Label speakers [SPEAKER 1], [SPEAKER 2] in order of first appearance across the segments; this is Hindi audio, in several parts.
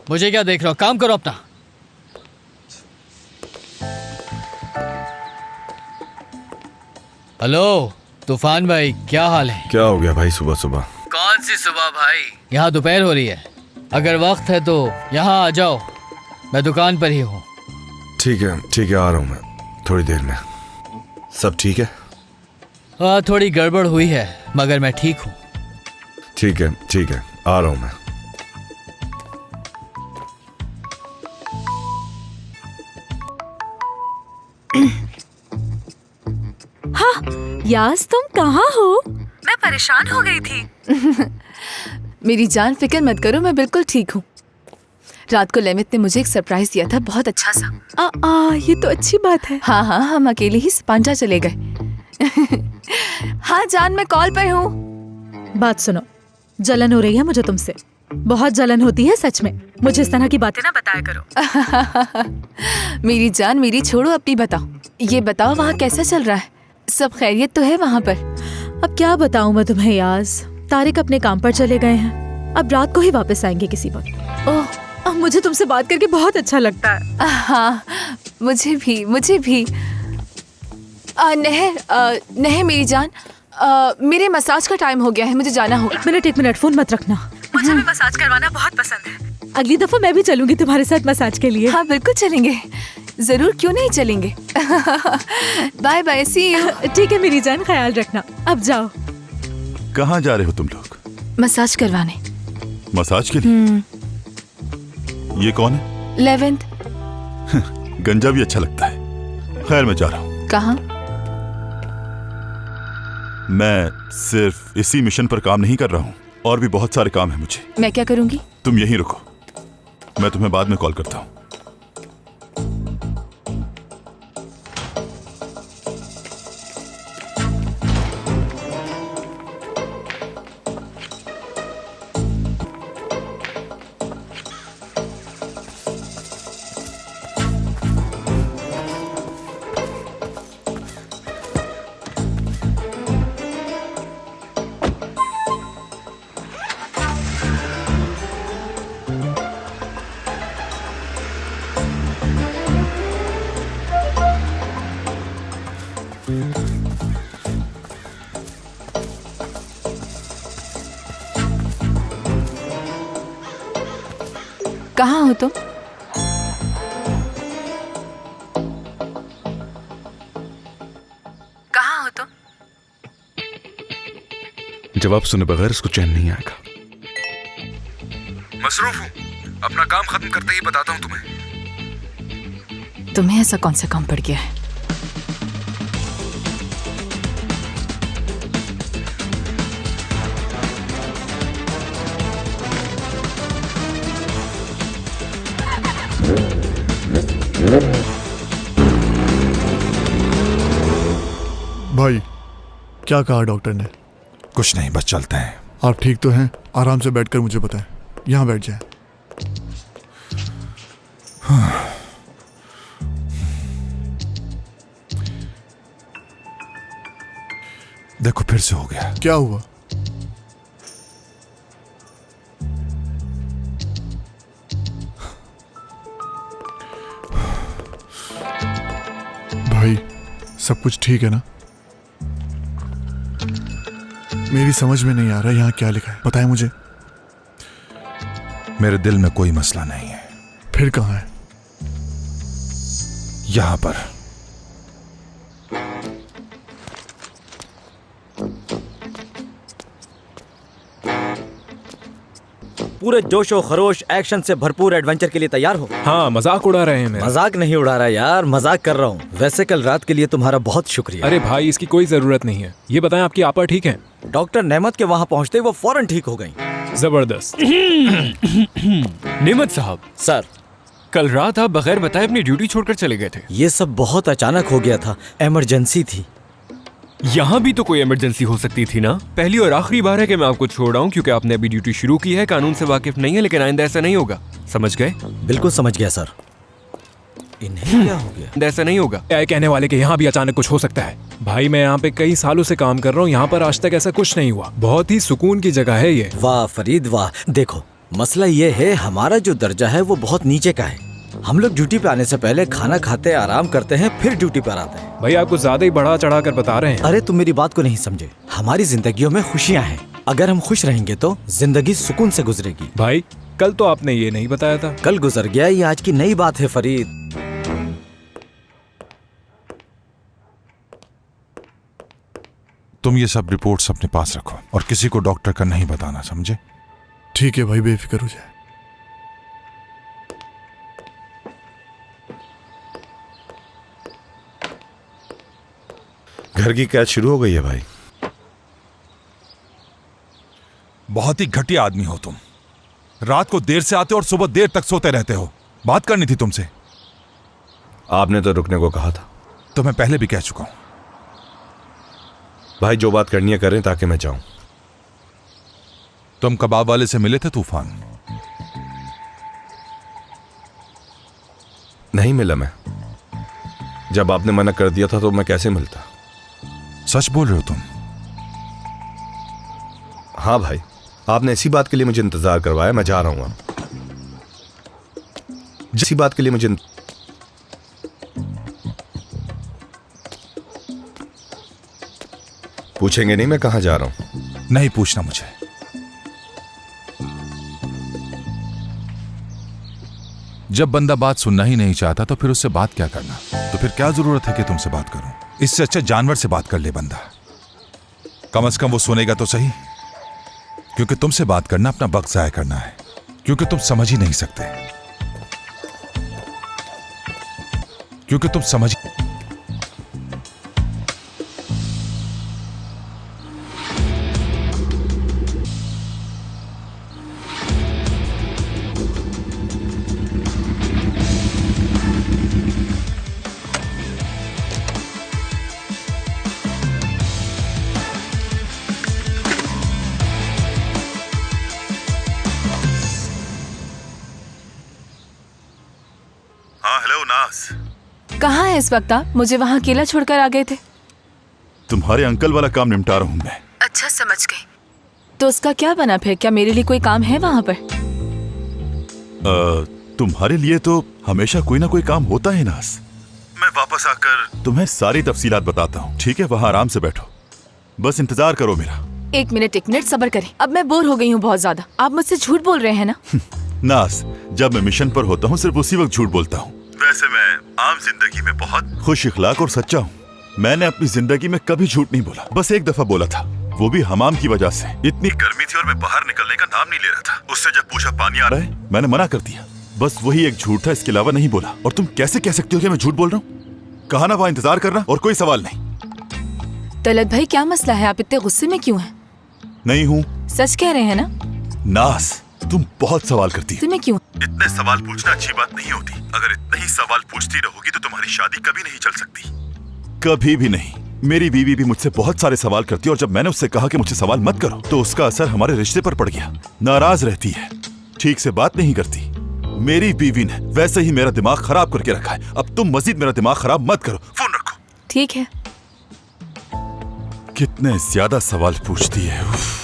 [SPEAKER 1] मुझे क्या देख रहे हो, काम करो अपना। हेलो तूफान भाई, क्या हाल है?
[SPEAKER 2] क्या हो गया भाई सुबह सुबह?
[SPEAKER 1] कौन सी सुबह भाई, यहाँ दोपहर हो रही है। अगर वक्त है तो यहाँ आ जाओ, मैं दुकान पर ही हूँ।
[SPEAKER 2] ठीक है आ रहा हूँ मैं थोड़ी देर में। सब ठीक है?
[SPEAKER 1] हाँ थोड़ी गड़बड़ हुई है मगर मैं ठीक हूँ।
[SPEAKER 2] ठीक है आ रहा हूँ मैं।
[SPEAKER 3] हाँ यास, तुम कहाँ हो? मैं परेशान हो गई थी।
[SPEAKER 4] मेरी जान फिक्र मत करो, मैं बिल्कुल ठीक हूँ। रात को लेमित ने मुझे एक सरप्राइज दिया था, बहुत अच्छा सा।
[SPEAKER 3] ये तो अच्छी बात है।
[SPEAKER 4] हाँ, हम अकेले ही स्पांजा चले गए। हाँ जान, मैं कॉल पर हूँ।
[SPEAKER 3] बात सुनो, जलन हो रही है मुझे तुमसे, बहुत जलन होती है सच में। मुझे इस तरह की बातें ना बताया करो।
[SPEAKER 4] मेरी जान मेरी छोड़ो, अपनी बताओ। ये बताओ वहाँ कैसा चल रहा है, सब खैरियत तो है वहाँ पर?
[SPEAKER 3] अब क्या बताऊँ मैं तुम्हें यास, तारिक अपने काम पर चले गए हैं, अब रात को ही वापस आएंगे किसी वक्त। ओह, मुझे तुमसे बात करके बहुत अच्छा लगता है।
[SPEAKER 4] हाँ मुझे भी। नहीं मेरी जान, मेरे मसाज का टाइम हो गया है, मुझे जाना होगा।
[SPEAKER 3] एक मिनट फोन मत रखना, मुझे भी मसाज करवाना बहुत पसंद है। अगली दफा मैं भी चलूंगी तुम्हारे साथ मसाज के लिए।
[SPEAKER 4] हाँ बिल्कुल चलेंगे, जरूर, क्यों नहीं चलेंगे। Bye bye, see you.
[SPEAKER 3] ठीक है मेरी जान, ख्याल रखना, अब जाओ।
[SPEAKER 5] कहाँ जा रहे हो तुम लोग?
[SPEAKER 4] मसाज करवाने।
[SPEAKER 5] मसाज के लिए? ये कौन है?
[SPEAKER 4] 11th।
[SPEAKER 5] गंजा भी अच्छा लगता है। खैर मैं जा रहा हूँ।
[SPEAKER 4] कहाँ?
[SPEAKER 5] मैं सिर्फ इसी मिशन पर काम नहीं कर रहा हूँ, और भी बहुत सारे काम है मुझे।
[SPEAKER 4] मैं क्या करूँगी?
[SPEAKER 5] तुम यहीं रुको, मैं तुम्हें बाद में कॉल करता हूँ।
[SPEAKER 4] कहाँ हो तुम? कहाँ हो तुम?
[SPEAKER 2] जवाब सुने बगैर इसको चैन नहीं आएगा।
[SPEAKER 6] मसरूफ हूँ, अपना काम खत्म करते ही बताता हूँ तुम्हें।
[SPEAKER 4] तुम्हें ऐसा कौन सा काम पड़ गया है?
[SPEAKER 7] भाई क्या कहा डॉक्टर ने?
[SPEAKER 8] कुछ नहीं, बस चलते हैं।
[SPEAKER 7] आप ठीक तो हैं? आराम से बैठकर मुझे बताएं। यहाँ बैठ जाएं।
[SPEAKER 8] देखो फिर से हो गया।
[SPEAKER 7] क्या हुआ? भाई सब कुछ ठीक है ना? मेरी समझ में नहीं आ रहा यहाँ क्या लिखा है, बताएं मुझे।
[SPEAKER 8] मेरे दिल में कोई मसला नहीं है।
[SPEAKER 7] फिर कहाँ है?
[SPEAKER 8] यहाँ पर।
[SPEAKER 9] पूरे जोशो खरोश एक्शन से भरपूर एडवेंचर के लिए तैयार हो?
[SPEAKER 10] हाँ, मजाक उड़ा रहे हैं।
[SPEAKER 9] मजाक नहीं उड़ा रहा यार, मजाक कर रहा हूँ। वैसे कल रात के लिए तुम्हारा बहुत शुक्रिया।
[SPEAKER 10] अरे भाई, इसकी कोई जरूरत नहीं है। ये बताएं आपकी आपा ठीक है?
[SPEAKER 9] डॉक्टर नेमत के वहाँ पहुँचते वो फौरन ठीक हो गई।
[SPEAKER 10] जबरदस्त। नेमत साहब।
[SPEAKER 9] सर,
[SPEAKER 10] कल रात आप बगैर बताए अपनी ड्यूटी छोड़कर चले गए थे।
[SPEAKER 9] ये सब बहुत अचानक हो गया था, इमरजेंसी थी।
[SPEAKER 10] यहाँ भी तो कोई इमरजेंसी हो सकती थी ना? पहली और आखिरी बार है कि मैं आपको छोड़ रहा हूँ, क्योंकि आपने अभी ड्यूटी शुरू की है, कानून से वाकिफ नहीं है, लेकिन आइंदा ऐसा नहीं होगा। समझ गए?
[SPEAKER 9] बिल्कुल समझ गया सर। इन्हें क्या हो गया?
[SPEAKER 10] ऐसा नहीं होगा। क्या कहने वाले कि यहाँ भी अचानक कुछ हो सकता है? भाई मैं यहाँ पे कई सालों से काम कर रहा हूँ, यहाँ पर आज तक ऐसा कुछ नहीं हुआ। बहुत ही सुकून की जगह है ये।
[SPEAKER 9] वाह फरीद वाह। देखो, मसला ये है, हमारा जो दर्जा है वो बहुत नीचे का है। हम लोग ड्यूटी पे आने से पहले खाना खाते, आराम करते हैं, फिर ड्यूटी पर आते हैं।
[SPEAKER 10] भाई आप कुछ ज्यादा ही बढ़ा चढ़ा कर बता रहे हैं।
[SPEAKER 9] अरे तुम मेरी बात को नहीं समझे। हमारी जिंदगियों में खुशियां हैं। अगर हम खुश रहेंगे तो जिंदगी सुकून से गुजरेगी।
[SPEAKER 10] भाई कल तो आपने ये नहीं बताया था।
[SPEAKER 9] कल गुजर गया, ये आज की नई बात है फरीद।
[SPEAKER 8] तुम ये सब रिपोर्ट्स अपने पास रखो और किसी को डॉक्टर का नहीं बताना, समझे?
[SPEAKER 7] ठीक है भाई, बेफिक्र हो जाए।
[SPEAKER 2] घर की कैद शुरू हो गई है भाई।
[SPEAKER 8] बहुत ही घटिया आदमी हो तुम। रात को देर से आते हो और सुबह देर तक सोते रहते हो। बात करनी थी तुमसे।
[SPEAKER 2] आपने तो रुकने को कहा था।
[SPEAKER 8] तो मैं पहले भी कह चुका हूं।
[SPEAKER 2] भाई जो बात करनी है करें ताकि मैं जाऊं।
[SPEAKER 8] तुम कबाब वाले से मिले थे तूफान?
[SPEAKER 2] नहीं मिला मैं। जब आपने मना कर दिया था तो मैं कैसे मिलता।
[SPEAKER 8] सच बोल रहे हो तुम?
[SPEAKER 2] हाँ भाई, आपने इसी बात के लिए मुझे इंतजार करवाया। मैं जा रहा हूं अब। जिसी बात के लिए मुझे पूछेंगे नहीं मैं कहां जा रहा हूं?
[SPEAKER 8] नहीं पूछना मुझे। जब बंदा बात सुनना ही नहीं चाहता तो फिर उससे बात क्या करना? तो फिर क्या जरूरत है कि तुमसे बात करूं? इससे अच्छा जानवर से बात कर ले बंदा। कम से कम वो सुनेगा तो सही। क्योंकि तुमसे बात करना अपना वक्त जाया करना है। क्योंकि तुम समझ ही नहीं सकते। क्योंकि तुम समझ
[SPEAKER 5] हाँ हेलो नाज।
[SPEAKER 4] कहाँ है इस वक्त आप? मुझे वहाँ अकेला छोड़कर आ गए थे।
[SPEAKER 5] तुम्हारे अंकल वाला काम निपटा रहा हूँ मैं।
[SPEAKER 4] अच्छा समझ गई। तो उसका क्या बना फिर? क्या मेरे लिए कोई काम है वहाँ पर?
[SPEAKER 5] तुम्हारे लिए तो हमेशा कोई ना कोई काम होता है नाज। मैं वापस आकर तुम्हें सारी तफसीलात बताता हूँ, ठीक है? वहाँ आराम से बैठो, बस इंतजार करो मेरा।
[SPEAKER 4] एक मिनट सब्र करें। अब मैं बोर हो गई हूँ बहुत ज्यादा। आप मुझसे झूठ बोल रहे हैं ना?
[SPEAKER 5] नाज, जब मैं मिशन पर होता हूँ सिर्फ उसी वक्त झूठ बोलता हूँ। वैसे मैं आम जिंदगी में बहुत खुश इखलाक और सच्चा हूँ। मैंने अपनी जिंदगी में कभी झूठ नहीं बोला। बस एक दफा बोला था, वो भी हमाम की वजह से। इतनी गर्मी थी और मैं बाहर निकलने का नाम नहीं ले रहा था। उससे जब पूछा पानी आ रहा है, मैंने मना कर दिया। बस वही एक झूठ था, इसके अलावा नहीं बोला। और तुम कैसे कह सकते हो कि मैं झूठ बोल रहा हूँ? कहा ना वहाँ इंतजार करना और कोई सवाल नहीं।
[SPEAKER 4] तलत भाई क्या मसला है? आप इतने गुस्से में क्यों हैं?
[SPEAKER 5] नहीं हूँ।
[SPEAKER 4] सच कह रहे हैं ना?
[SPEAKER 5] नाज, तुम बहुत सवाल करती हो।
[SPEAKER 4] तुम्हें क्यों?
[SPEAKER 5] इतने सवाल पूछना अच्छी बात नहीं होती। अगर इतने ही सवाल पूछती रहोगी तो तुम्हारी शादी कभी नहीं चल सकती, कभी भी नहीं। मेरी बीवी भी मुझसे बहुत सारे सवाल करती है और जब मैंने उससे कहा कि मुझसे सवाल मत करो तो उसका असर हमारे रिश्ते पर पड़ गया। नाराज रहती है, ठीक से बात नहीं करती। मेरी बीवी ने वैसे ही मेरा दिमाग खराब करके रखा है। अब तुम मजीद मेरा दिमाग खराब मत करो। फोन रखो।
[SPEAKER 4] ठीक है।
[SPEAKER 5] कितने ज्यादा सवाल पूछती है। उफ।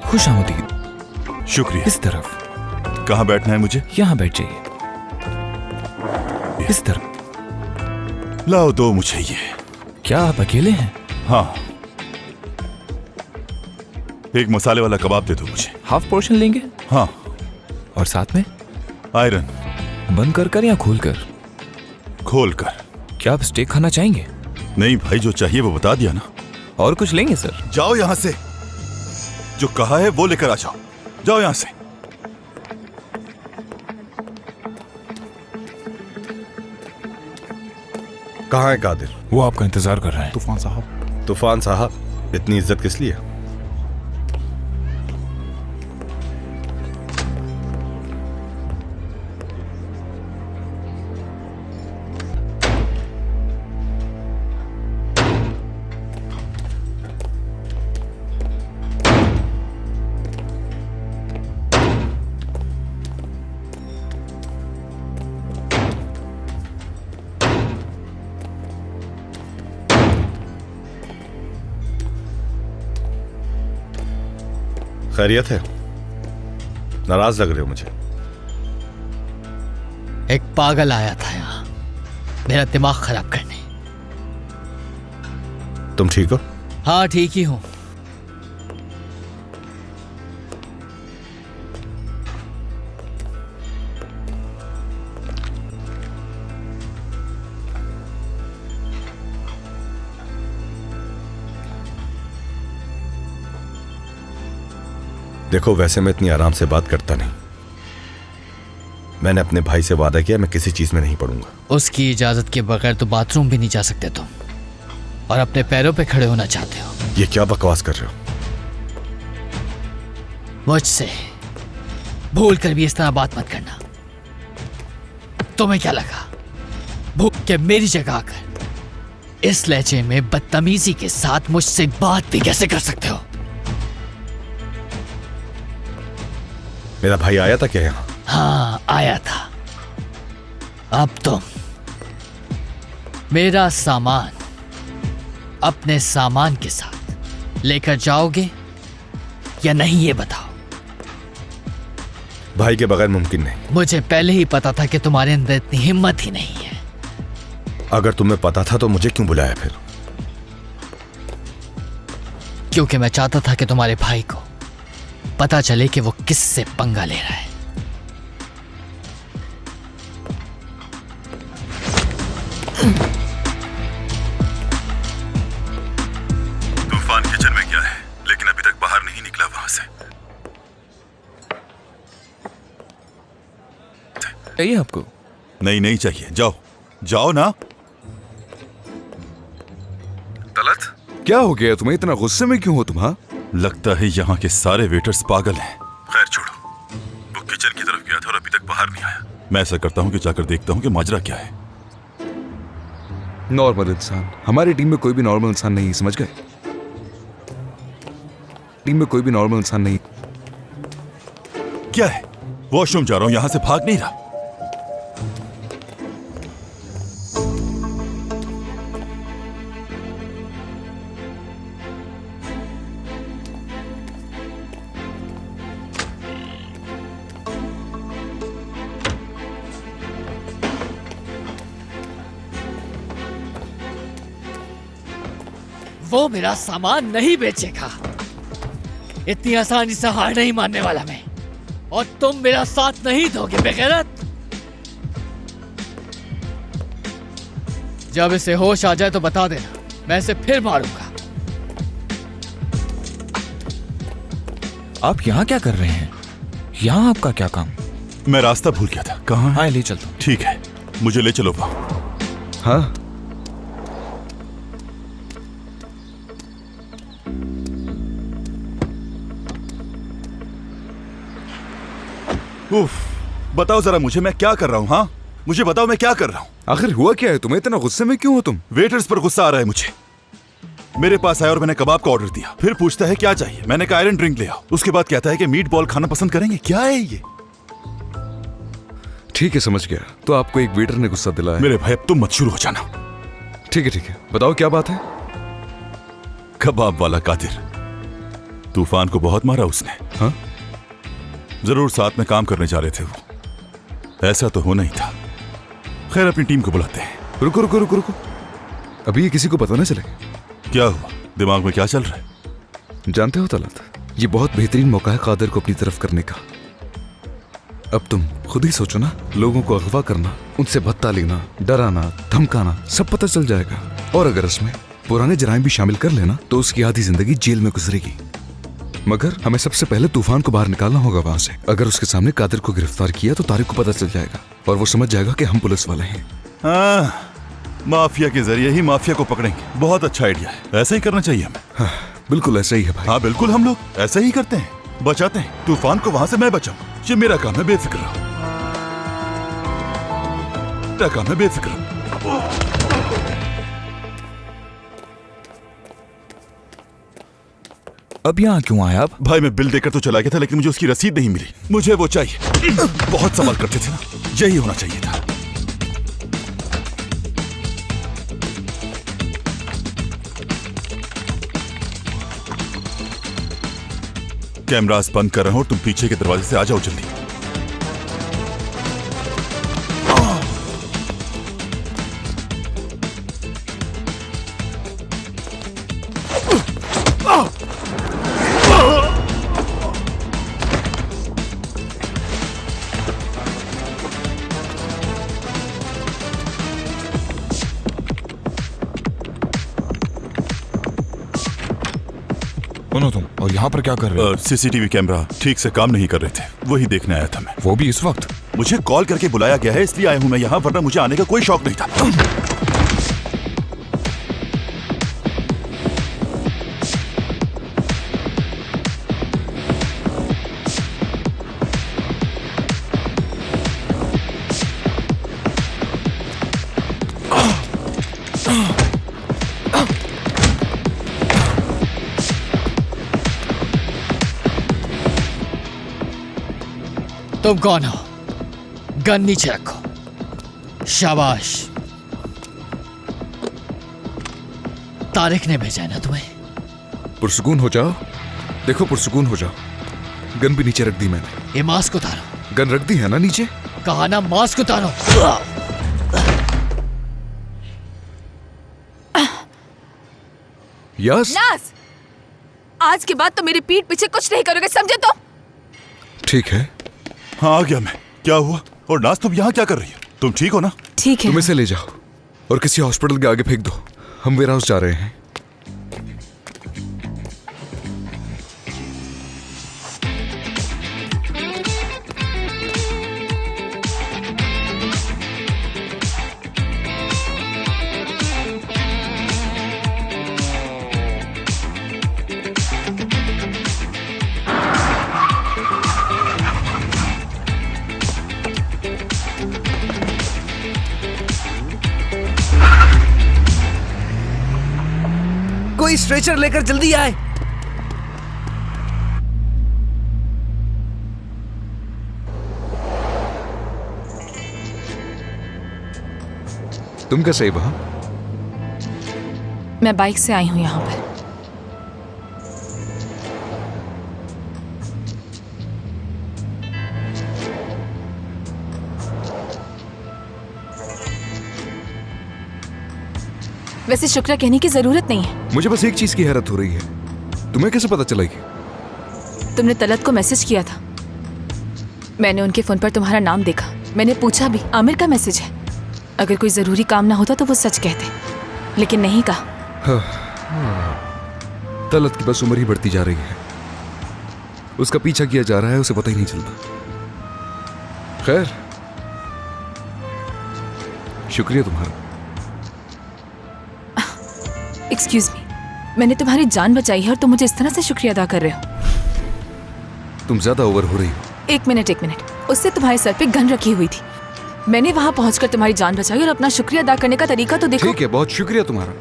[SPEAKER 10] खुश आमदीद।
[SPEAKER 5] शुक्रिया।
[SPEAKER 10] इस तरफ।
[SPEAKER 5] कहाँ बैठना है मुझे?
[SPEAKER 10] यहाँ बैठ जाइए। इस तरफ।
[SPEAKER 5] लाओ दो मुझे ये।
[SPEAKER 10] क्या आप अकेले हैं?
[SPEAKER 5] हाँ। एक मसाले वाला कबाब दे दो मुझे।
[SPEAKER 10] हाफ पोर्शन लेंगे?
[SPEAKER 5] हाँ।
[SPEAKER 10] और साथ में?
[SPEAKER 5] आयरन।
[SPEAKER 10] बंद कर या खोल कर?
[SPEAKER 5] खोल कर।
[SPEAKER 10] क्या आप स्टेक खाना चाहेंगे?
[SPEAKER 5] नहीं भाई, जो चाहिए वो बता दिया ना।
[SPEAKER 10] और कुछ लेंगे सर?
[SPEAKER 5] जाओ यहाँ से, जो कहा है वो लेकर आ जाओ। जाओ यहाँ से।
[SPEAKER 2] कहाँ है कादिर?
[SPEAKER 8] वो आपका इंतजार कर रहे हैं।
[SPEAKER 2] तूफान साहब, इतनी इज्जत किस लिए? खैरियत है? नाराज लग रहे हो मुझे।
[SPEAKER 1] एक पागल आया था यहाँ मेरा दिमाग खराब करने।
[SPEAKER 2] तुम ठीक हो?
[SPEAKER 1] हाँ ठीक ही हूँ।
[SPEAKER 2] देखो, वैसे मैं इतनी आराम से बात करता नहीं। मैंने अपने भाई से वादा किया मैं किसी चीज में नहीं पड़ूंगा।
[SPEAKER 1] उसकी इजाजत के बगैर तो बाथरूम भी नहीं जा सकते तुम, और अपने पैरों पे खड़े होना चाहते हो।
[SPEAKER 2] ये क्या बकवास कर रहे हो?
[SPEAKER 1] मुझसे भूल कर भी इस तरह बात मत करना। तुम्हें क्या लगा भूल के मेरी जगह आकर इस लहजे में बदतमीजी के साथ मुझसे बात भी कैसे कर सकते हो?
[SPEAKER 2] मेरा भाई आया था क्या यहाँ?
[SPEAKER 1] हाँ आया था। अब तुम मेरा सामान अपने सामान के साथ लेकर जाओगे या नहीं, ये बताओ।
[SPEAKER 2] भाई के बगैर मुमकिन नहीं।
[SPEAKER 1] मुझे पहले ही पता था कि तुम्हारे अंदर इतनी हिम्मत ही नहीं है।
[SPEAKER 2] अगर तुम्हें पता था तो मुझे क्यों बुलाया फिर?
[SPEAKER 1] क्योंकि मैं चाहता था कि तुम्हारे भाई को पता चले कि वो किससे पंगा ले रहा है।
[SPEAKER 5] तूफान किचन में गया है लेकिन अभी तक बाहर नहीं निकला वहां से।
[SPEAKER 6] चाहिए आपको?
[SPEAKER 5] नहीं चाहिए। जाओ जाओ ना।
[SPEAKER 6] तलत, क्या हो गया तुम्हें? इतना गुस्से में क्यों हो तुम? हाँ,
[SPEAKER 5] लगता है यहाँ के सारे वेटर्स पागल हैं। खैर छोड़ो, वो किचन की तरफ गया था और अभी तक बाहर नहीं आया। मैं ऐसा करता हूँ कि जाकर देखता हूँ कि माजरा क्या है।
[SPEAKER 6] नॉर्मल इंसान। हमारी टीम में कोई भी नॉर्मल इंसान नहीं, समझ गए? टीम में कोई भी नॉर्मल इंसान नहीं।
[SPEAKER 5] क्या है? वॉशरूम जा रहा हूँ, यहाँ से भाग नहीं रहा।
[SPEAKER 1] वो मेरा सामान नहीं बेचेगा। इतनी आसानी से हार नहीं मानने वाला मैं, और तुम मेरा साथ नहीं दोगे बेगैरत। जब इसे होश आ जाए तो बता देना, मैं इसे फिर मारूंगा।
[SPEAKER 6] आप यहाँ क्या कर रहे हैं? यहाँ आपका क्या काम?
[SPEAKER 5] मैं रास्ता भूल गया था। कहाँ है?
[SPEAKER 6] हाँ, ले चलता हूँ।
[SPEAKER 5] ठीक है, मुझे ले चलो वहाँ।
[SPEAKER 6] हाँ,
[SPEAKER 5] उफ, बताओ जरा मुझे, मैं क्या कर रहा हूँ? हाँ मुझे बताओ मैं क्या कर रहा हूँ?
[SPEAKER 6] आखिर हुआ क्या है तुम्हें? इतना गुस्से में क्यों हो तुम?
[SPEAKER 5] वेटर्स पर गुस्सा आ रहा है मुझे। मेरे पास आया और मैंने कबाब का ऑर्डर दिया, फिर पूछता है क्या चाहिए। मैंने कहा आयरन ड्रिंक ले आओ। उसके बाद कहता है कि मीट बॉल खाना पसंद करेंगे। क्या है ये?
[SPEAKER 6] ठीक है, समझ गया। तो आपको एक वेटर ने गुस्सा दिलाया?
[SPEAKER 5] मेरे भाई अब तुम मत शुरू हो जाना।
[SPEAKER 6] ठीक है, बताओ क्या बात है?
[SPEAKER 5] कबाब वाला कादिर, तूफान को बहुत मारा उसने।
[SPEAKER 6] हाँ,
[SPEAKER 5] जरूर साथ में काम करने जा रहे थे वो। ऐसा तो होना ही था। खैर अपनी टीम को बुलाते हैं।
[SPEAKER 6] रुको। अभी ये किसी को पता ना चले।
[SPEAKER 5] क्या हुआ? दिमाग में क्या चल रहा है?
[SPEAKER 6] जानते हो तलत, ये बहुत बेहतरीन मौका है कादिर को अपनी तरफ करने का। अब तुम खुद ही सोचो ना, लोगों को अगवा करना, उनसे भत्ता लेना, डराना, धमकाना, सब पता चल जाएगा। और अगर इसमें पुराने जराइम भी शामिल कर लेना तो उसकी आधी जिंदगी जेल में गुजरेगी। मगर हमें सबसे पहले तूफान को बाहर निकालना होगा वहां से। अगर उसके सामने कादिर को गिरफ्तार किया तो तारिक को पता चल जाएगा और वो समझ जाएगा कि हम पुलिस वाले हैं।
[SPEAKER 5] हाँ, माफिया के जरिए ही माफिया को पकड़ेंगे। बहुत अच्छा आइडिया है, ऐसा ही करना चाहिए हमें।
[SPEAKER 6] हाँ, बिल्कुल ऐसा ही है भाई।
[SPEAKER 5] हाँ बिल्कुल, हम लोग ऐसा ही करते हैं, बचाते हैं। तूफान को वहां से मैं बचाऊंगा, ये मेरा काम है। बेफिक्र रहो, मेरा काम है, बेफिक्र रहो।
[SPEAKER 6] अब यहाँ क्यों आए आप?
[SPEAKER 5] भाई मैं बिल देकर तो चला गया था लेकिन मुझे उसकी रसीद नहीं मिली। मुझे वो चाहिए। बहुत सवाल करते थे ना, यही होना चाहिए था। कैमरास बंद कर रहा हूं और तुम पीछे के दरवाजे से आ जाओ जल्दी।
[SPEAKER 8] कौन हो तुम और यहाँ पर क्या कर रहे हो?
[SPEAKER 5] सीसीटीवी कैमरा ठीक से काम नहीं कर रहे थे, वही देखने आया था मैं।
[SPEAKER 8] वो भी इस वक्त?
[SPEAKER 5] मुझे कॉल करके बुलाया गया है इसलिए आया हूं मैं यहाँ, वरना मुझे आने का कोई शौक नहीं था।
[SPEAKER 1] तुम कौन हो? गन नीचे रखो। शाबाश। तारिक ने भेजा है ना तुम्हें?
[SPEAKER 6] पुरसुकून हो जाओ। देखो पुरसुकून हो जाओ। गन भी नीचे रख दी मैंने।
[SPEAKER 1] ये मास्क उतारो।
[SPEAKER 6] गन रख दी है ना नीचे?
[SPEAKER 1] कहा ना मास्क उतारो।
[SPEAKER 6] यस।
[SPEAKER 4] नाज, आज के बाद तो मेरी पीठ पीछे कुछ नहीं करोगे, समझे? तो
[SPEAKER 6] ठीक है।
[SPEAKER 5] हाँ आ गया मैं। क्या हुआ? और नाज तुम यहाँ क्या कर रही हो? तुम ठीक हो ना?
[SPEAKER 4] ठीक है।
[SPEAKER 6] तुम इसे ले जाओ और किसी हॉस्पिटल के आगे फेंक दो। हम वेयर हाउस जा रहे हैं।
[SPEAKER 9] कोई स्ट्रेचर लेकर जल्दी आए।
[SPEAKER 6] तुम कैसे वहां?
[SPEAKER 4] मैं बाइक से आई हूं यहाँ पर। वैसे शुक्रिया कहने की जरूरत नहीं है।
[SPEAKER 6] मुझे बस एक चीज की हैरत हो रही है, तुम्हें कैसे पता चला कि
[SPEAKER 4] तुमने तलत को मैसेज किया था। मैंने उनके फोन पर तुम्हारा नाम देखा। मैंने पूछा भी, आमिर का मैसेज है। अगर कोई जरूरी काम ना होता तो वो सच कहते, लेकिन नहीं कहा।
[SPEAKER 6] तलत की बस उम्र ही बढ़ती जा रही है। उसका पीछा किया जा रहा है, उसे पता ही नहीं चलता। खैर, शुक्रिया तुम्हारा।
[SPEAKER 4] एक्सक्यूज मी, मैंने तुम्हारी जान बचाई है और तुम मुझे इस तरह से शुक्रिया अदा कर रहे हो।
[SPEAKER 6] तुम ज्यादा ओवर हो रही हो।
[SPEAKER 4] एक मिनट। उससे तुम्हारे सर पे गन रखी हुई थी। मैंने वहां पहुंचकर तुम्हारी जान बचाई और अपना शुक्रिया अदा करने का तरीका तो देखो।
[SPEAKER 6] ठीक है, बहुत शुक्रिया तुम्हारा,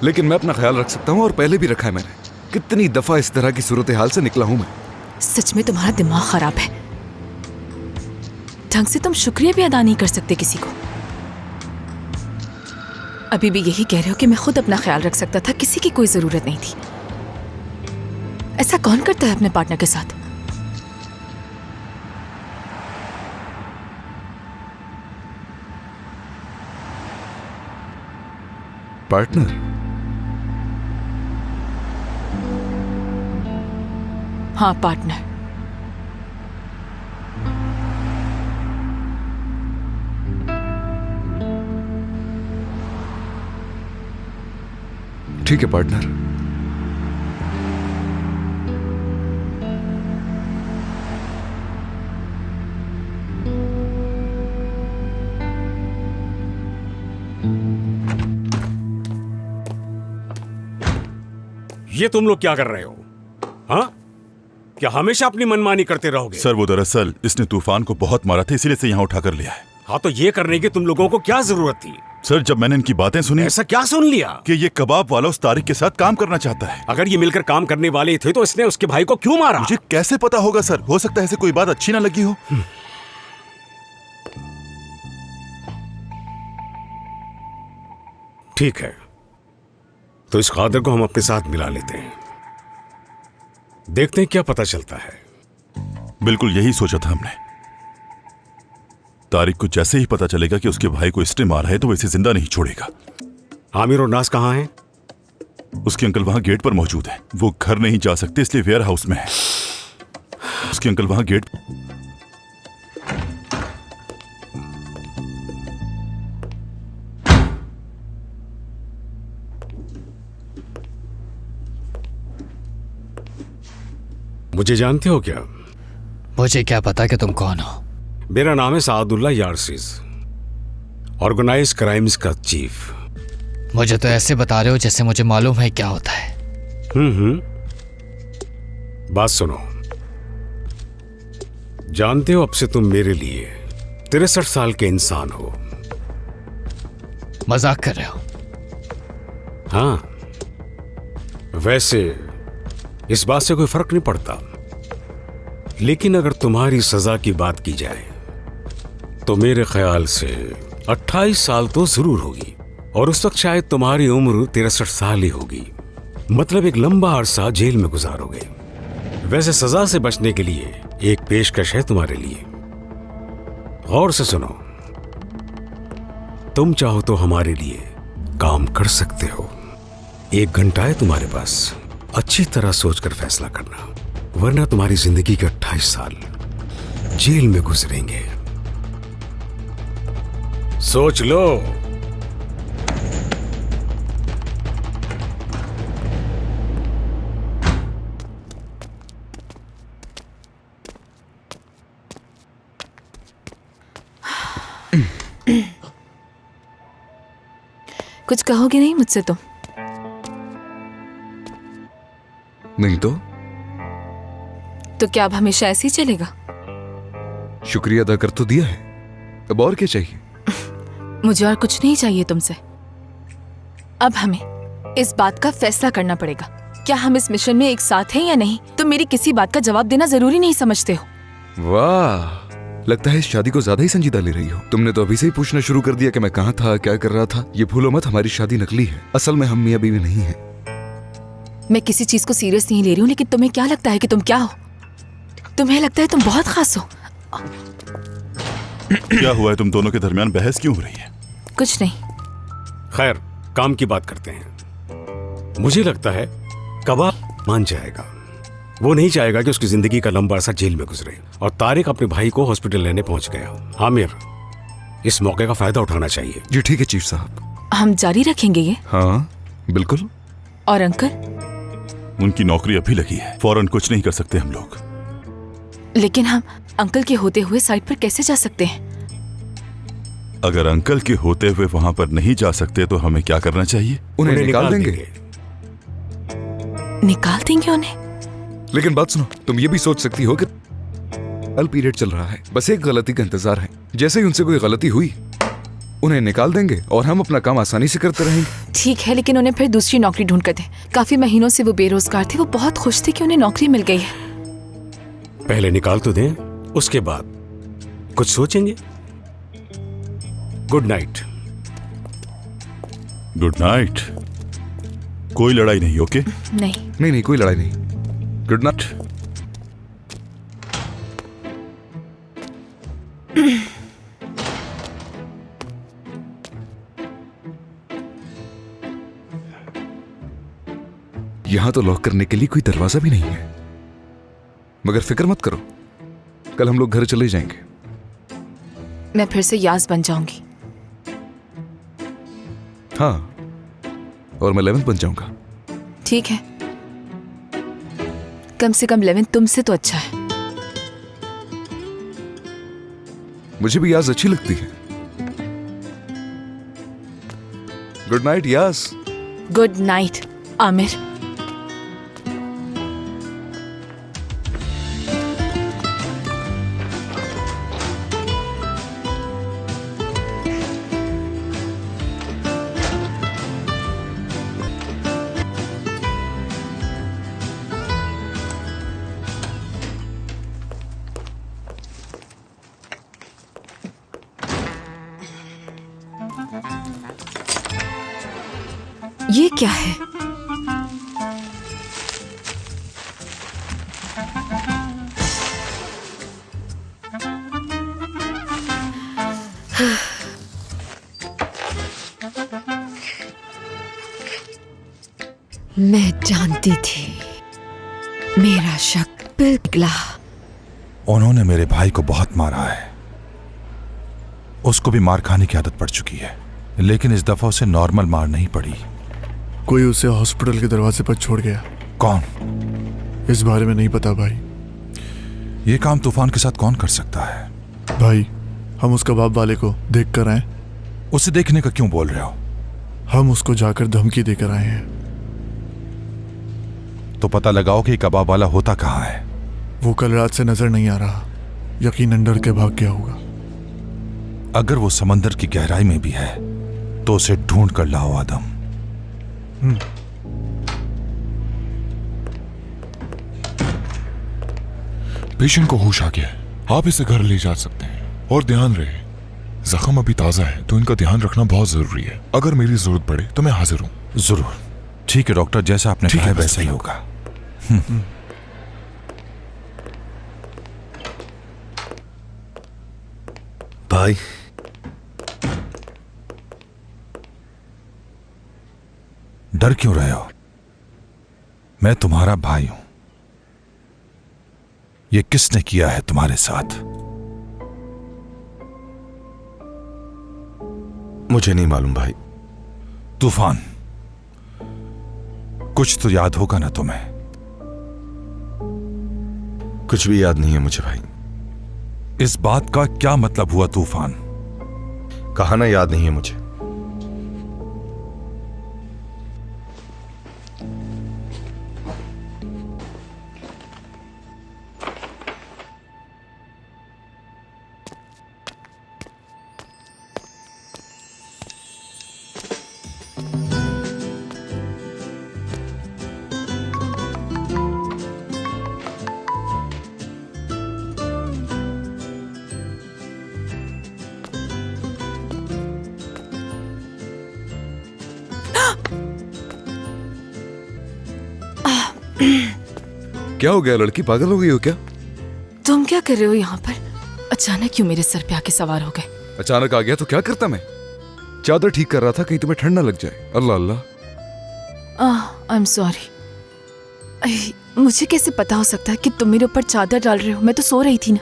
[SPEAKER 6] लेकिन मैं अपना ख्याल रख सकता हूँ और पहले भी रखा है मैंने। कितनी दफा इस तरह की सूरत हाल से निकला हूं मैं।
[SPEAKER 4] सच में तुम्हारा दिमाग खराब है। ढंग से तुम शुक्रिया भी अदा नहीं कर सकते किसी को। अभी भी यही कह रहे हो कि मैं खुद अपना ख्याल रख सकता था, किसी की कोई जरूरत नहीं थी। ऐसा कौन करता है अपने पार्टनर के साथ?
[SPEAKER 6] पार्टनर?
[SPEAKER 4] हाँ, पार्टनर।
[SPEAKER 6] ठीक है पार्टनर।
[SPEAKER 11] ये तुम लोग क्या कर रहे हो? हाँ, क्या हमेशा अपनी मनमानी करते रहोगे?
[SPEAKER 5] सर वो दरअसल इसने तूफान को बहुत मारा था, इसीलिए से यहाँ उठा कर लिया है।
[SPEAKER 11] हाँ, तो ये करने की तुम लोगों को क्या जरूरत थी?
[SPEAKER 5] सर जब मैंने इनकी बातें सुनी।
[SPEAKER 11] ऐसा क्या सुन लिया?
[SPEAKER 5] कि ये कबाब वाला उस तारिक के साथ काम करना चाहता है।
[SPEAKER 11] अगर ये मिलकर काम करने वाले थे तो इसने उसके भाई को क्यों मारा?
[SPEAKER 5] मुझे कैसे पता होगा सर, हो सकता है ऐसे कोई बात अच्छी ना लगी हो।
[SPEAKER 11] ठीक है, तो इस खादर को हम अपने साथ मिला लेते हैं। देखते हैं क्या पता चलता है।
[SPEAKER 5] बिल्कुल यही सोचा था हमने। तारिक को जैसे ही पता चलेगा कि उसके भाई को इसने मारा है तो वो इसे जिंदा नहीं छोड़ेगा।
[SPEAKER 11] आमिर और नाज कहाँ हैं?
[SPEAKER 5] उसके अंकल वहां गेट पर मौजूद है। वो घर नहीं जा सकते इसलिए वेयर हाउस में है। उसके अंकल वहां गेट।
[SPEAKER 11] मुझे जानते हो क्या?
[SPEAKER 1] मुझे क्या पता कि तुम कौन हो।
[SPEAKER 11] मेरा नाम है सादुल्ला यारसीज, ऑर्गेनाइज क्राइम्स का चीफ।
[SPEAKER 1] मुझे तो ऐसे बता रहे हो जैसे मुझे मालूम है क्या होता है।
[SPEAKER 11] बात सुनो। जानते हो अब से तुम मेरे लिए 63 साल के इंसान हो।
[SPEAKER 1] मजाक कर रहे हो?
[SPEAKER 11] हाँ, वैसे इस बात से कोई फर्क नहीं पड़ता, लेकिन अगर तुम्हारी सजा की बात की जाए तो मेरे ख्याल से 28 साल तो जरूर होगी, और उस वक्त शायद तुम्हारी उम्र 63 साल ही होगी। मतलब एक लंबा अरसा जेल में गुजारोगे। वैसे सजा से बचने के लिए एक पेशकश है तुम्हारे लिए। गौर से सुनो, तुम चाहो तो हमारे लिए काम कर सकते हो। 1 घंटा है तुम्हारे पास, अच्छी तरह सोचकर फैसला करना, वरना तुम्हारी जिंदगी के 28 साल जेल में गुजरेंगे। सोच लो।
[SPEAKER 4] कुछ कहोगे नहीं मुझसे तुम?
[SPEAKER 6] नहीं तो
[SPEAKER 4] क्या अब हमेशा ऐसे ही चलेगा?
[SPEAKER 6] शुक्रिया अदा कर तो दिया है, अब और क्या चाहिए?
[SPEAKER 4] मुझे और कुछ नहीं चाहिए तुमसे। अब हमें इस बात का फैसला करना पड़ेगा, क्या हम इस मिशन में एक साथ हैं या नहीं। तुम मेरी किसी बात का जवाब देना जरूरी नहीं समझते हो।
[SPEAKER 6] वाह, लगता है इस शादी को ज्यादा ही संजीदा ले रही हो। तुमने तो अभी से ही पूछना शुरू कर दिया कि मैं कहाँ था, क्या कर रहा था। ये भूलो मत, हमारी शादी नकली है, असल में हम मियां बीवी नहीं है।
[SPEAKER 4] मैं किसी चीज को सीरियस नहीं ले रही हूँ, लेकिन तुम्हें क्या लगता है कि तुम क्या हो? तुम्हें लगता है तुम बहुत खास हो।
[SPEAKER 5] क्या हुआ है? तुम दोनों के दरमियान बहस क्यों हो रही है?
[SPEAKER 4] कुछ नहीं।
[SPEAKER 11] खैर, काम की बात करते हैं। मुझे लगता है कबाब मान जाएगा। वो नहीं चाहेगा कि उसकी जिंदगी का लंबा अरसा जेल में गुजरे, और तारिक अपने भाई को हॉस्पिटल लेने पहुंच गया। आमिर, इस मौके का फायदा उठाना चाहिए।
[SPEAKER 6] जी ठीक है चीफ साहब।
[SPEAKER 4] हम जारी रखेंगे ये?
[SPEAKER 6] हाँ बिल्कुल।
[SPEAKER 4] और अंकल?
[SPEAKER 5] उनकी नौकरी अभी लगी है, फौरन कुछ नहीं कर सकते हम लोग।
[SPEAKER 4] लेकिन हम अंकल के होते हुए साइट पर कैसे जा सकते हैं?
[SPEAKER 5] अगर अंकल के होते हुए वहां पर नहीं जा सकते तो हमें क्या करना चाहिए?
[SPEAKER 6] उन्हें निकाल देंगे।
[SPEAKER 4] निकाल देंगे उन्हें?
[SPEAKER 6] लेकिन बात सुनो, तुम ये भी सोच सकती हो कि अल पीरियड चल रहा है, बस एक गलती का इंतजार है। जैसे ही उनसे कोई गलती हुई उन्हें निकाल देंगे और हम अपना काम आसानी से करते रहेंगे।
[SPEAKER 4] ठीक है, लेकिन उन्हें फिर दूसरी नौकरी ढूंढ कर दे। काफी महीनों से वो बेरोजगार थे, वो बहुत खुश थे कि उन्हें नौकरी मिल गई है।
[SPEAKER 11] पहले निकाल तो दें, उसके बाद कुछ सोचेंगे। Good night.
[SPEAKER 5] Good night. कोई लड़ाई नहीं? ओके?
[SPEAKER 6] नहीं नहीं, कोई लड़ाई नहीं। Good night. यहां तो लॉक करने के लिए कोई दरवाजा भी नहीं है, मगर फिक्र मत करो, कल हम लोग घर चले जाएंगे।
[SPEAKER 4] मैं फिर से यास बन जाऊंगी।
[SPEAKER 6] हाँ, और मैं 11th बन जाऊंगा।
[SPEAKER 4] ठीक है, कम से कम 11 तुमसे तो अच्छा है।
[SPEAKER 6] मुझे भी यास अच्छी लगती है। Good night Yas.
[SPEAKER 4] Good night Aamir. ये क्या है?
[SPEAKER 12] मैं जानती थी मेरा शक बिल्कुल।
[SPEAKER 8] उन्होंने मेरे भाई को बहुत मारा है, उसको भी मार खाने की आदत पड़ चुकी है, लेकिन इस दफा उसे नॉर्मल मार नहीं पड़ी।
[SPEAKER 7] कोई उसे हॉस्पिटल के दरवाजे पर छोड़ गया।
[SPEAKER 8] कौन?
[SPEAKER 7] इस बारे में नहीं पता भाई।
[SPEAKER 8] ये काम तूफान के साथ कौन कर सकता है?
[SPEAKER 7] भाई हम उस कबाब वाले को देख कर आए।
[SPEAKER 8] उसे देखने का क्यों बोल रहे हो?
[SPEAKER 7] हम उसको जाकर धमकी देकर आए हैं।
[SPEAKER 8] तो पता लगाओ कि कबाब वाला होता कहाँ है।
[SPEAKER 7] वो कल रात से नजर नहीं आ रहा, यकीनन डर के भाग गया होगा।
[SPEAKER 8] अगर वो समंदर की गहराई में भी है तो उसे ढूंढ कर लाओ आदम।
[SPEAKER 13] पेशेंट को होश आ गया है, आप इसे घर ले जा सकते हैं। और ध्यान रहे, जख्म अभी ताजा है तो इनका ध्यान रखना बहुत जरूरी है। अगर मेरी जरूरत पड़े तो मैं हाजिर हूँ।
[SPEAKER 8] जरूर। ठीक है डॉक्टर, जैसा आपने कहा है वैसा ही होगा।
[SPEAKER 2] भाई
[SPEAKER 8] डर क्यों रहे हो? मैं तुम्हारा भाई हूं। ये किसने किया है तुम्हारे साथ?
[SPEAKER 2] मुझे नहीं मालूम भाई।
[SPEAKER 8] तूफान, कुछ तो याद होगा ना तुम्हें?
[SPEAKER 2] कुछ भी याद नहीं है मुझे भाई।
[SPEAKER 8] इस बात का क्या मतलब हुआ तूफान?
[SPEAKER 2] कहा ना याद नहीं है मुझे।
[SPEAKER 6] क्या हो गया लड़की, पागल हो गई हो क्या?
[SPEAKER 4] तुम क्या कर रहे हो यहाँ पर? अचानक क्यों मेरे सर पे आके सवार हो गए?
[SPEAKER 6] अचानक आ गया तो क्या करता मैं? चादर ठीक कर रहा था, कहीं तुम्हें ठंड ना लग जाए। Allah Allah.
[SPEAKER 4] I am sorry. मुझे कैसे पता हो सकता है कि तुम मेरे ऊपर चादर डाल रहे हो? मैं तो सो रही थी ना।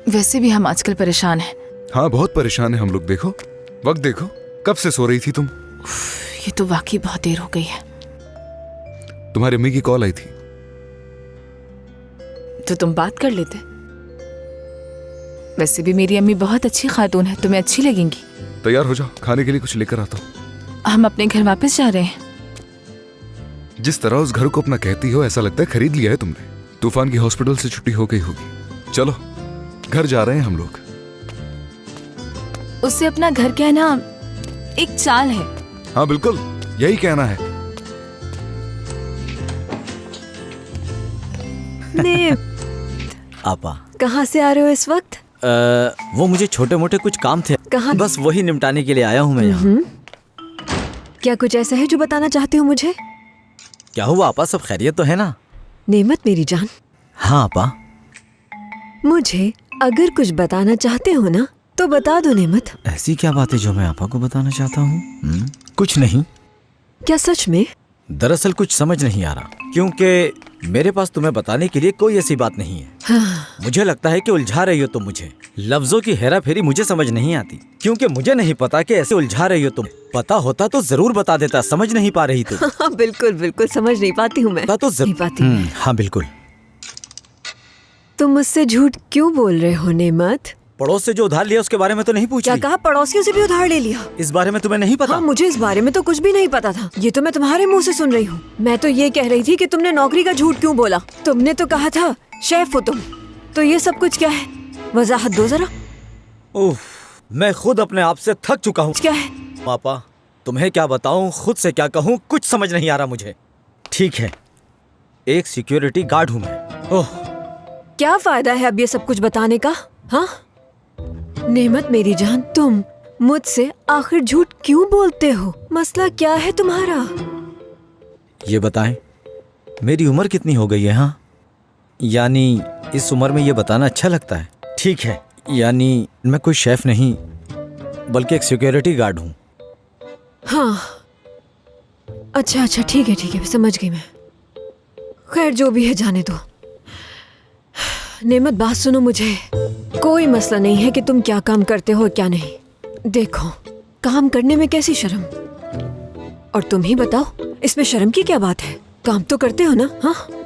[SPEAKER 4] वैसे भी हम आजकल परेशान हैं।
[SPEAKER 6] हाँ बहुत परेशान है हम लोग। देखो वक्त देखो, कब से सो रही थी तुम?
[SPEAKER 4] ये तो वाकई बहुत देर हो गई है।
[SPEAKER 6] तुम्हारी अम्मी की कॉल आई थी।
[SPEAKER 4] तो तुम बात कर लेते। वैसे भी मेरी अम्मी बहुत अच्छी खातून है, तुम्हें अच्छी लगेंगी।
[SPEAKER 6] तैयार हो जाओ, खाने के लिए कुछ लेकर आता हूँ।
[SPEAKER 4] हम अपने घर वापस जा रहे हैं।
[SPEAKER 6] जिस तरह उस घर को अपना कहती हो, ऐसा लगता है खरीद लिया है तुमने। तूफान की हॉस्पिटल से छुट्टी हो गई होगी। चलो घर जा रहे हैं हम लोग।
[SPEAKER 4] उससे अपना घर कहना एक चाल है।
[SPEAKER 6] हाँ बिल्कुल, यही कहना है।
[SPEAKER 9] आपा
[SPEAKER 12] कहाँ से आ रहे हो इस वक्त?
[SPEAKER 9] वो मुझे छोटे मोटे कुछ काम थे।
[SPEAKER 12] कहाँ?
[SPEAKER 9] बस वही निपटाने के लिए आया हूँ मैं यहाँ।
[SPEAKER 12] क्या कुछ ऐसा है जो बताना चाहते हो मुझे?
[SPEAKER 9] क्या हुआ आपा, सब खैरियत तो है ना?
[SPEAKER 12] नेमत मेरी जान।
[SPEAKER 9] हाँ आपा।
[SPEAKER 12] मुझे अगर कुछ बताना चाहते हो ना तो बता दो नेमत।
[SPEAKER 9] ऐसी क्या बात है जो मैं आपा को बताना चाहता हूँ? कुछ नहीं।
[SPEAKER 12] क्या सच में?
[SPEAKER 9] दरअसल कुछ समझ नहीं आ रहा, क्योंकि मेरे पास तुम्हें बताने के लिए कोई ऐसी बात नहीं है।
[SPEAKER 12] हाँ।
[SPEAKER 9] मुझे लगता है कि उलझा रही हो तुम मुझे। लफ्जों की हेरा फेरी मुझे समझ नहीं आती, क्योंकि मुझे नहीं पता कि ऐसे उलझा रही हो तुम। पता होता तो जरूर बता देता, समझ नहीं पा रही तुम।
[SPEAKER 12] हाँ, बिल्कुल बिल्कुल समझ नहीं पाती हूँ मैं।
[SPEAKER 9] तो
[SPEAKER 12] नहीं पाती।
[SPEAKER 9] हाँ बिल्कुल।
[SPEAKER 12] तुम मुझसे झूठ क्यों बोल रहे हो नेमत?
[SPEAKER 9] पड़ोस से जो उधार लिया उसके बारे में तो नहीं पूछी?
[SPEAKER 12] क्या कहा? पड़ोसियों से भी उधार ले लिया?
[SPEAKER 9] इस बारे में तुम्हें नहीं पता?
[SPEAKER 12] हाँ, मुझे इस बारे में तो कुछ भी नहीं पता था। ये तो मैं तुम्हारे मुंह से सुन रही हूँ। मैं तो ये कह रही थी कि तुमने नौकरी का झूठ क्यों बोला। तुमने तो कहा था शेफ हो तुम, तो ये सब कुछ क्या है? वजाहत दो जरा।
[SPEAKER 9] उफ, मैं खुद अपने आप से थक चुका हूँ।
[SPEAKER 12] क्या है?
[SPEAKER 9] पापा तुम्हें क्या बताऊँ, खुद से क्या कहूँ, कुछ समझ नहीं आ रहा मुझे। ठीक है, एक सिक्योरिटी गार्ड हूँ मैं। ओह,
[SPEAKER 12] क्या फायदा है अब ये सब कुछ बताने का? हाँ नेमत मेरी जान, तुम मुझसे आखिर झूठ क्यों बोलते हो? मसला क्या है तुम्हारा?
[SPEAKER 9] ये बताएं, मेरी उम्र कितनी हो गई है? हाँ, यानी इस उम्र में ये बताना अच्छा लगता है। ठीक है, यानी मैं कोई शेफ नहीं, बल्कि एक सिक्योरिटी गार्ड हूँ।
[SPEAKER 12] हाँ, अच्छा अच्छा, ठीक है, समझ गई मैं। खैर जो भी है जाने दो। नेमत, बात सुनो, मुझे कोई मसला नहीं है कि तुम क्या काम करते हो और क्या नहीं। देखो, काम करने में कैसी शर्म, और तुम ही बताओ इसमें शर्म की क्या बात है? काम तो करते हो ना? हाँ,